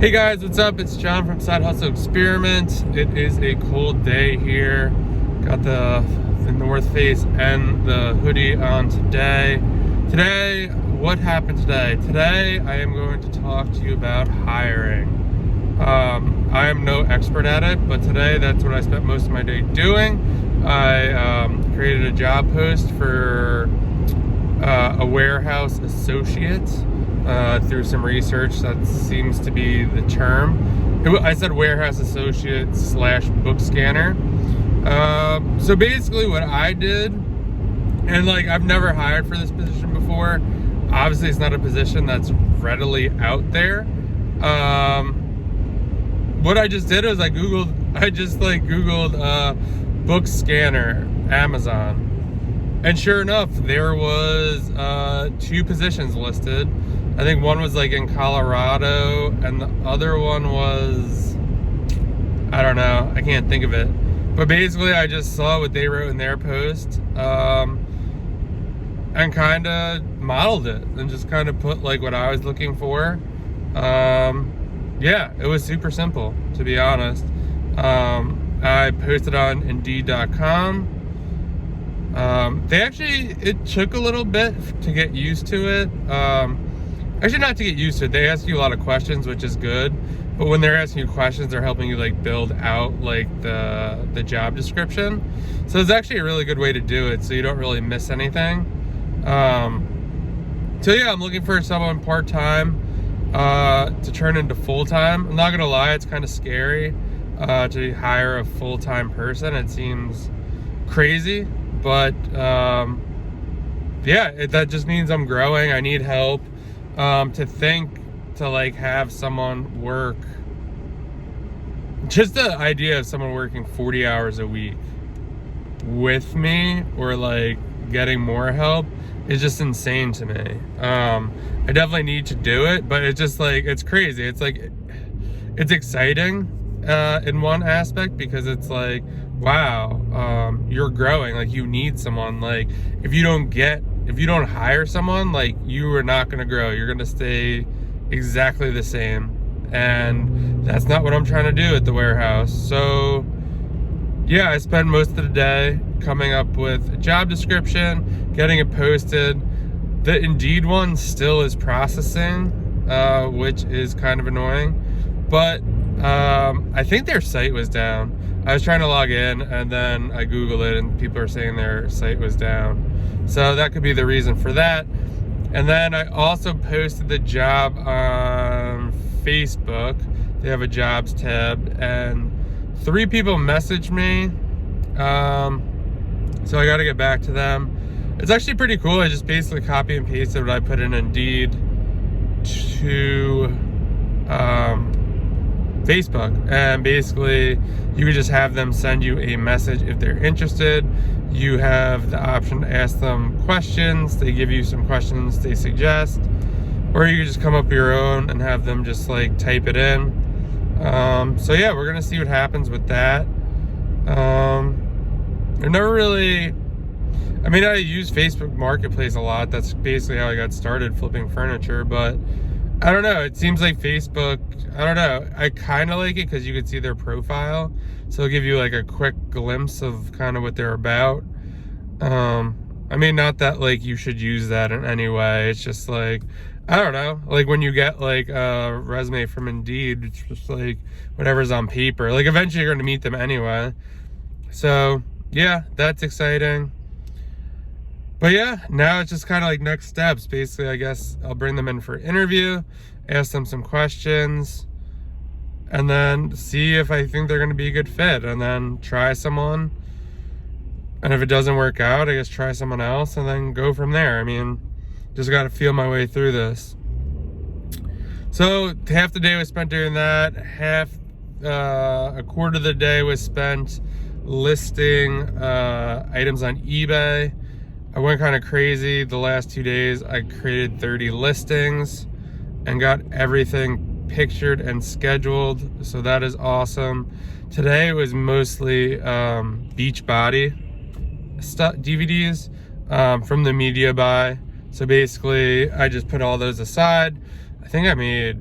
Hey guys, what's up? It's John from Side Hustle Experiment. It is a cold day here. Got the North Face and the hoodie on today. What happened today? Today, I am going to talk to you about hiring. I am no expert at it, but today that's what I spent most of my day doing. I created a job post for a warehouse associate. Through some research, that seems to be the term. I said warehouse associate / book scanner. So basically what I did, and like I've never hired for this position before. Obviously it's not a position that's readily out there. What I just did was I just Googled book scanner Amazon. And sure enough, there was 2 positions listed. I think one was like in Colorado and the other one was, I don't know, I can't think of it. But basically I just saw what they wrote in their post and kind of modeled it and just kind of put like what I was looking for. Yeah, it was super simple, to be honest. I posted on Indeed.com. It took a little bit to get used to it. Actually, not to get used to it. They ask you a lot of questions, which is good. But when they're asking you questions, they're helping you like build out like the job description. So it's actually a really good way to do it, so you don't really miss anything. So yeah, I'm looking for someone part-time to turn into full-time. I'm not gonna lie, it's kind of scary to hire a full-time person. It seems crazy, but yeah, that just means I'm growing. I need help. To like have someone work, just the idea of someone working 40 hours a week with me or like getting more help is just insane to me. I definitely need to do it, but it's just like, it's crazy. It's like, it's exciting in one aspect because it's like, wow, you're growing. Like you need someone. Like if you don't hire someone, like you are not going to grow. You're going to stay exactly the same. And that's not what I'm trying to do at the warehouse. So yeah, I spend most of the day coming up with a job description, getting it posted. The Indeed one still is processing, which is kind of annoying. But I think their site was down. I was trying to log in and then I Googled it and people are saying their site was down. So that could be the reason for that. And then I also posted the job on Facebook. They have a jobs tab and 3 people messaged me. So I got to get back to them. It's actually pretty cool. I just basically copy and pasted what I put in Indeed to Facebook, and basically you could just have them send you a message if they're interested. You have the option to ask them questions. They give you some questions they suggest, or you could just come up with your own and have them just like type it in. So yeah, we're gonna see what happens with that. I've never really, I mean, I use Facebook Marketplace a lot. That's basically how I got started flipping furniture, but I don't know. It seems like Facebook, I don't know. I kind of like it because you can see their profile. So it'll give you like a quick glimpse of kind of what they're about. I mean, not that like you should use that in any way. It's just like, I don't know. Like when you get like a resume from Indeed, it's just like whatever's on paper. Like eventually you're going to meet them anyway. So yeah, that's exciting. But yeah, now it's just kind of like next steps. Basically, I guess I'll bring them in for an interview, ask them some questions, and then see if I think they're going to be a good fit, and then try someone. And if it doesn't work out, I guess try someone else and then go from there. I mean, just got to feel my way through this. So half the day was spent doing that. A quarter of the day was spent listing items on eBay. I went kind of crazy. The last 2 days, I created 30 listings and got everything pictured and scheduled. So that is awesome. Today was mostly Beachbody DVDs from the media buy. So basically, I just put all those aside. I think I made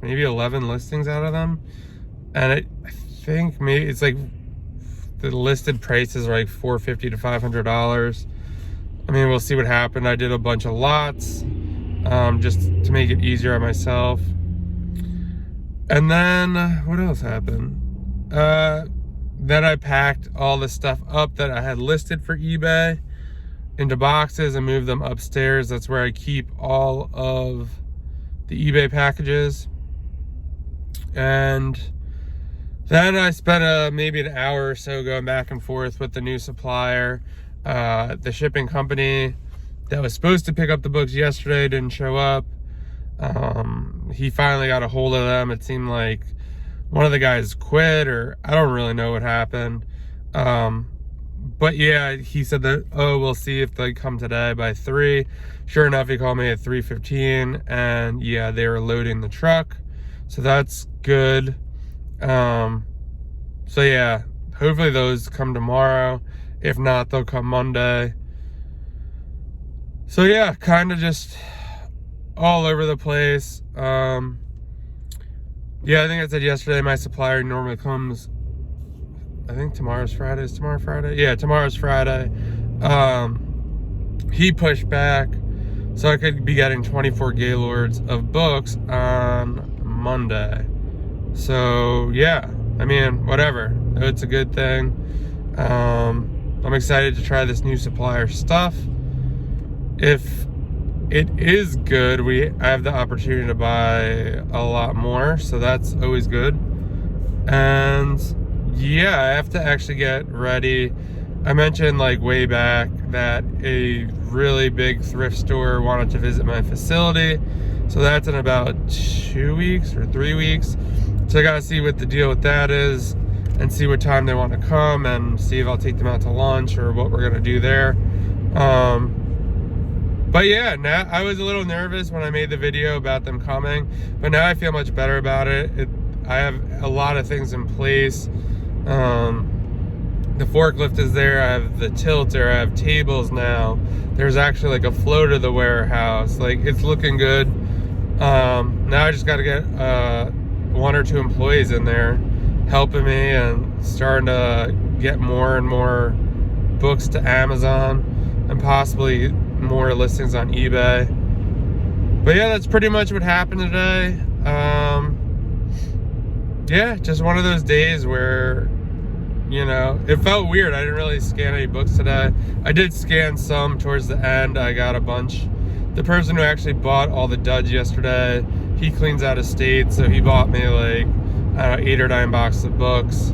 maybe 11 listings out of them. And I think maybe it's like the listed prices are like $450 to $500. I mean, we'll see what happened. I did a bunch of lots just to make it easier on myself. And then what else happened? Then I packed all the stuff up that I had listed for eBay into boxes and moved them upstairs. That's where I keep all of the eBay packages. And then I spent maybe an hour or so going back and forth with the new supplier. The shipping company that was supposed to pick up the books yesterday didn't show up. He finally got a hold of them. It seemed like one of the guys quit, or I don't really know what happened. But yeah, he said that, oh, we'll see if they come today by 3. Sure enough, he called me at 3:15, and yeah, they were loading the truck. So that's good. So yeah, hopefully those come tomorrow. If not, they'll come Monday. So yeah, kind of just all over the place. Yeah, I think I said yesterday, my supplier normally comes, I think tomorrow's Friday. Is tomorrow Friday? Yeah, tomorrow's Friday. He pushed back, so I could be getting 24 Gaylords of books on Monday. So yeah, I mean, whatever. It's a good thing. I'm excited to try this new supplier stuff. If it is good, I have the opportunity to buy a lot more, so that's always good. And yeah, I have to actually get ready. I mentioned like way back that a really big thrift store wanted to visit my facility, so that's in about 2 weeks or 3 weeks. So I gotta see what the deal with that is and see what time they want to come and see if I'll take them out to lunch or what we're gonna do there. But yeah, now I was a little nervous when I made the video about them coming, but now I feel much better about it. I have a lot of things in place. The forklift is there, I have the tilter, I have tables now. There's actually like a flow to the warehouse. Like, it's looking good. Now I just got to get 1 or 2 employees in there helping me and starting to get more and more books to Amazon and possibly more listings on eBay. But yeah, that's pretty much what happened today. Yeah, just one of those days where, you know, it felt weird. I didn't really scan any books today. I did scan some towards the end. I got a bunch. The person who actually bought all the duds yesterday, he cleans out his state, so he bought me like 8 or 9 boxes of books,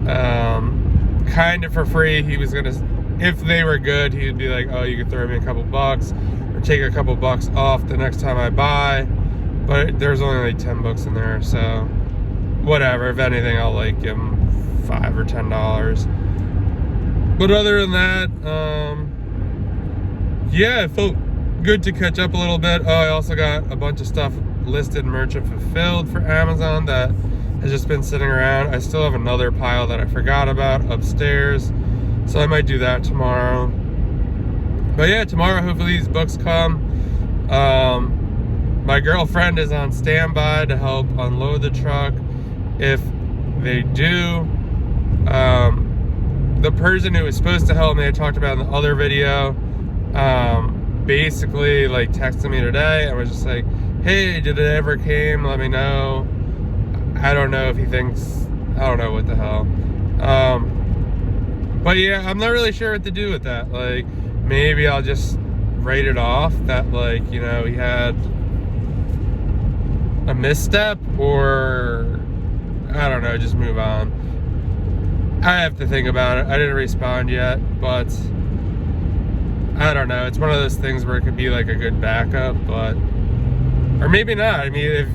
kind of for free. He was gonna, if they were good, he would be like, oh, you could throw me a couple bucks or take a couple bucks off the next time I buy. But there's only like 10 books in there, so whatever. If anything, I'll like give him $5 or $10. But other than that, yeah, it felt good to catch up a little bit. Oh, I also got a bunch of stuff listed, merchant fulfilled for Amazon that has just been sitting around. I still have another pile that I forgot about upstairs, so I might do that tomorrow. But yeah, tomorrow hopefully these books come. My girlfriend is on standby to help unload the truck if they do. The person who was supposed to help me, I talked about in the other video, basically like texted me today and was just like, hey, did it ever came? Let me know. I don't know if he thinks, I don't know what the hell. But yeah, I'm not really sure what to do with that. Like, maybe I'll just write it off that, like, you know, he had a misstep, or I don't know, just move on. I have to think about it. I didn't respond yet, but I don't know. It's one of those things where it could be like a good backup, but, or maybe not. I mean, if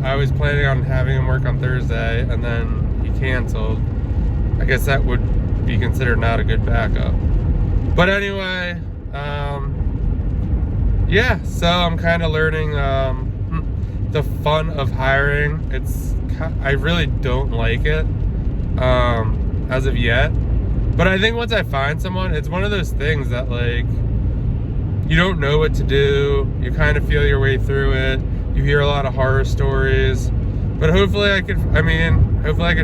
I was planning on having him work on Thursday and then he canceled, I guess that would be considered not a good backup. But anyway, yeah, so I'm kind of learning the fun of hiring. I really don't like it as of yet, but I think once I find someone, it's one of those things that, like, you don't know what to do, you kind of feel your way through it, You hear a lot of horror stories, but hopefully I could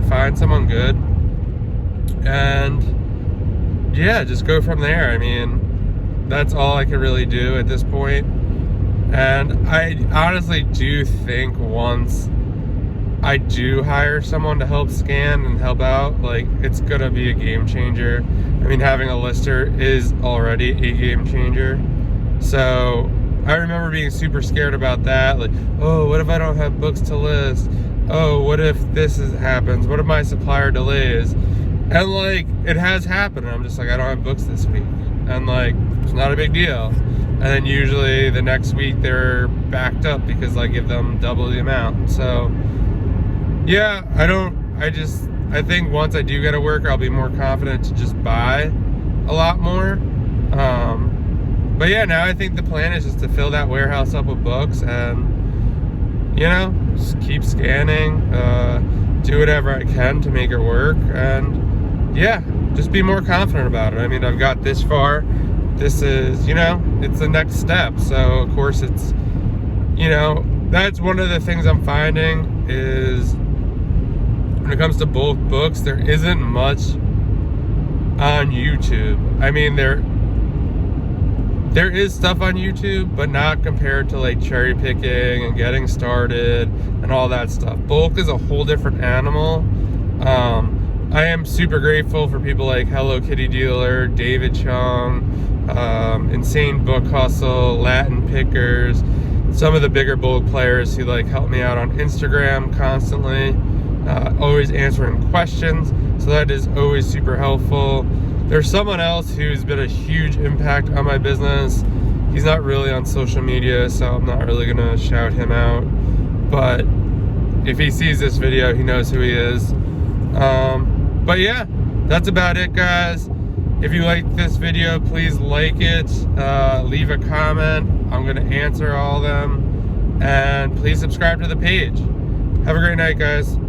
find someone good, and yeah, just go from there. I mean, that's all I can really do at this point. And I honestly do think once I do hire someone to help scan and help out, like, it's gonna be a game changer. I mean, having a lister is already a game changer. So I remember being super scared about that. Like, oh, what if I don't have books to list? Oh, what if happens? What if my supplier delays? And like, it has happened. And I'm just like, I don't have books this week. And like, it's not a big deal. And then usually the next week they're backed up because I give them double the amount. So yeah, I think once I do get a worker, I'll be more confident to just buy a lot more. But yeah, now I think the plan is just to fill that warehouse up with books and, you know, just keep scanning, do whatever I can to make it work, and yeah, just be more confident about it. I mean, I've got this far. This is, you know, it's the next step. So of course it's, you know, that's one of the things I'm finding is when it comes to bulk books, there isn't much on YouTube. I mean, there is stuff on YouTube, but not compared to like cherry picking and getting started and all that stuff. Bulk is a whole different animal. I am super grateful for people like Hello Kitty Dealer, David Chung, Insane Book Hustle, Latin Pickers, some of the bigger bulk players who like help me out on Instagram constantly, always answering questions. So that is always super helpful. There's someone else who's been a huge impact on my business. He's not really on social media, so I'm not really gonna shout him out. But if he sees this video, he knows who he is. But yeah, that's about it, guys. If you liked this video, please like it, leave a comment. I'm gonna answer all of them. And please subscribe to the page. Have a great night, guys.